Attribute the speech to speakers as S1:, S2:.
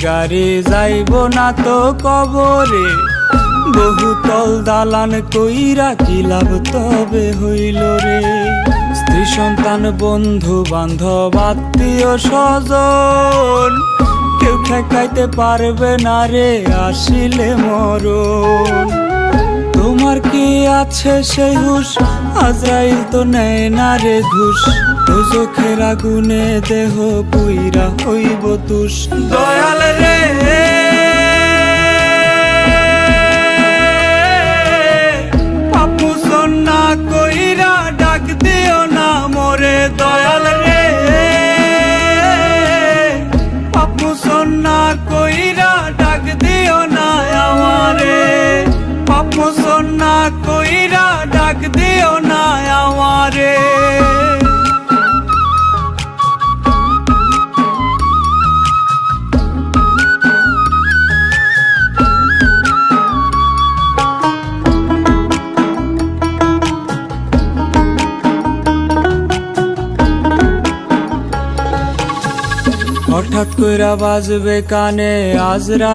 S1: গাড়ি যাইব না তো কবরে, বহুতল দালান কইরা কি লাভ তবে হইল রে। স্ত্রী সন্তান বন্ধু বান্ধব আত্মীয় স্বজন কেউ ঠেকাইতে পারবে না রে আসিলে মরণ। তোমার কি আছে সেই হুশ, আজরাইল তো নেয় না রে ঘুষ, দোজখের আগুনে দেহ পুইরা হইব তুষ। দয়াল রে পাপুসন না কইরা ডাক দিও না মোরে, দয়াল রে পাপুসন না কইরা ডাক দিও না আমারে, পাপুসন না কইরা ডাক দিও না আমারে। হঠাৎ কইরা বাজবে কানে আজরা